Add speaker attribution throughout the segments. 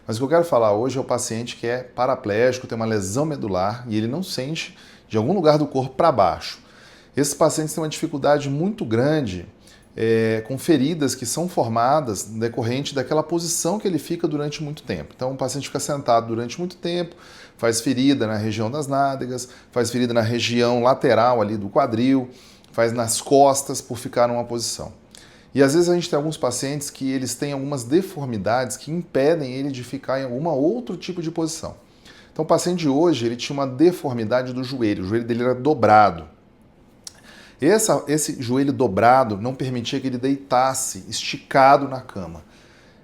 Speaker 1: Mas o que eu quero falar hoje é o paciente que é paraplégico, tem uma lesão medular e ele não sente de algum lugar do corpo para baixo. Esses pacientes têm uma dificuldade muito grande com feridas que são formadas decorrente daquela posição que ele fica durante muito tempo. Então, o paciente fica sentado durante muito tempo, faz ferida na região das nádegas, faz ferida na região lateral ali do quadril, faz nas costas por ficar numa posição. E às vezes a gente tem alguns pacientes que eles têm algumas deformidades que impedem ele de ficar em alguma outro tipo de posição. Então, o paciente de hoje, ele tinha uma deformidade do joelho, o joelho dele era dobrado. Esse joelho dobrado não permitia que ele deitasse esticado na cama.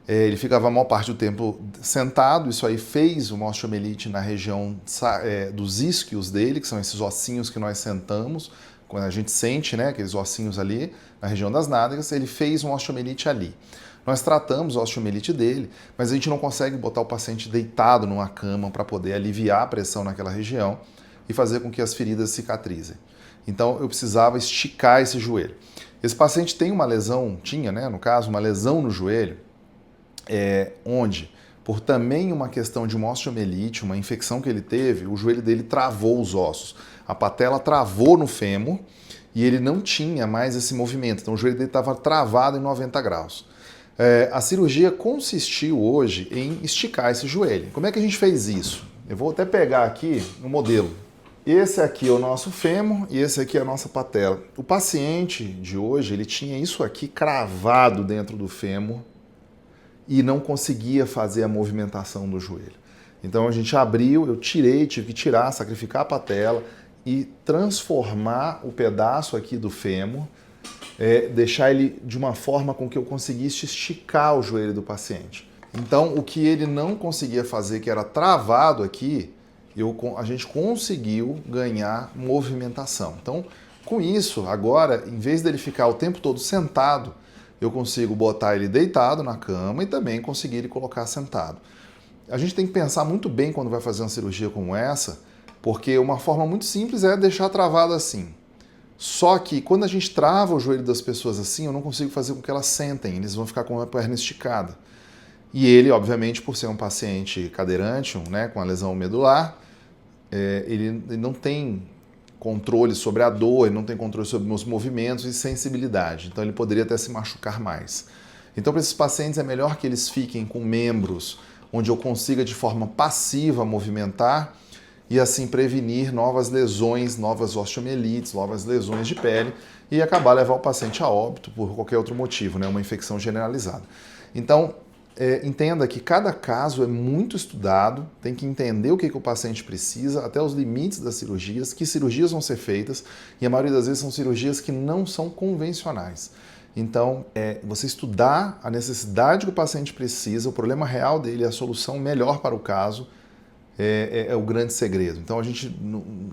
Speaker 1: Ele ficava a maior parte do tempo sentado, isso aí fez uma osteomielite na região dos isquios dele, que são esses ossinhos que nós sentamos, quando a gente sente, né, aqueles ossinhos ali na região das nádegas, ele fez uma osteomielite ali. Nós tratamos a osteomielite dele, mas a gente não consegue botar o paciente deitado numa cama para poder aliviar a pressão naquela região e fazer com que as feridas cicatrizem. Então eu precisava esticar esse joelho. Esse paciente tem uma lesão, tinha, né, no caso, uma lesão no joelho, onde, por também uma questão de uma osteomielite, uma infecção que ele teve, o joelho dele travou os ossos. A patela travou no fêmur e ele não tinha mais esse movimento. Então o joelho dele estava travado em 90 graus. A cirurgia consistiu hoje em esticar esse joelho. Como é que a gente fez isso? Eu vou até pegar aqui um modelo. Esse aqui é o nosso fêmur e esse aqui é a nossa patela. O paciente de hoje, ele tinha isso aqui cravado dentro do fêmur e não conseguia fazer a movimentação do joelho. Então a gente abriu, eu tive que tirar, sacrificar a patela e transformar o pedaço aqui do fêmur, deixar ele de uma forma com que eu conseguisse esticar o joelho do paciente. Então o que ele não conseguia fazer, que era travado aqui, a gente conseguiu ganhar movimentação. Então, com isso, agora, em vez dele ficar o tempo todo sentado, eu consigo botar ele deitado na cama e também conseguir ele colocar sentado. A gente tem que pensar muito bem quando vai fazer uma cirurgia como essa, porque uma forma muito simples é deixar travado assim. Só que quando a gente trava o joelho das pessoas assim, eu não consigo fazer com que elas sentem, eles vão ficar com a perna esticada. E ele, obviamente, por ser um paciente cadeirante, né, com a lesão medular, ele não tem controle sobre a dor, ele não tem controle sobre os movimentos e sensibilidade. Então ele poderia até se machucar mais. Então para esses pacientes é melhor que eles fiquem com membros onde eu consiga de forma passiva movimentar e assim prevenir novas lesões, novas osteomielites, novas lesões de pele e acabar levar o paciente a óbito por qualquer outro motivo, né, uma infecção generalizada. Então, entenda que cada caso é muito estudado, tem que entender o que o paciente precisa, até os limites das cirurgias, que cirurgias vão ser feitas, e a maioria das vezes são cirurgias que não são convencionais. Então, você estudar a necessidade que o paciente precisa, o problema real dele, a solução melhor para o caso, é o grande segredo. Então a gente,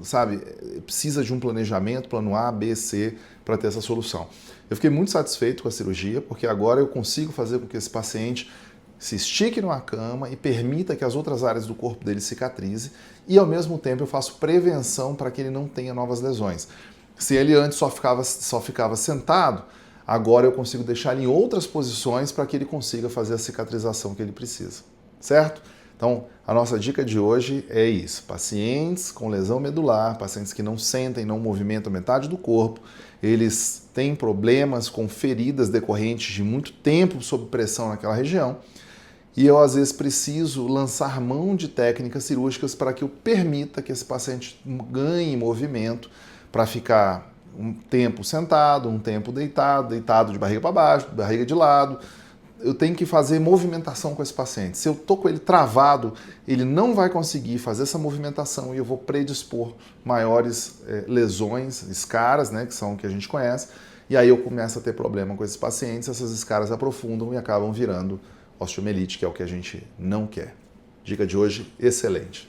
Speaker 1: sabe, precisa de um planejamento, plano A, B, C, para ter essa solução. Eu fiquei muito satisfeito com a cirurgia, porque agora eu consigo fazer com que esse paciente se estique numa cama e permita que as outras áreas do corpo dele cicatrizem e, ao mesmo tempo, eu faço prevenção para que ele não tenha novas lesões. Se ele antes só ficava sentado, agora eu consigo deixar ele em outras posições para que ele consiga fazer a cicatrização que ele precisa, certo? Então, a nossa dica de hoje é isso. Pacientes com lesão medular, pacientes que não sentem, não movimentam metade do corpo, eles têm problemas com feridas decorrentes de muito tempo sob pressão naquela região, e eu, às vezes, preciso lançar mão de técnicas cirúrgicas para que eu permita que esse paciente ganhe movimento para ficar um tempo sentado, um tempo deitado de barriga para baixo, barriga de lado. Eu tenho que fazer movimentação com esse paciente. Se eu estou com ele travado, ele não vai conseguir fazer essa movimentação e eu vou predispor maiores lesões, escaras, né, que são o que a gente conhece, e aí eu começo a ter problema com esses pacientes, essas escaras aprofundam e acabam virando osteomielite, que é o que a gente não quer. Dica de hoje, excelente.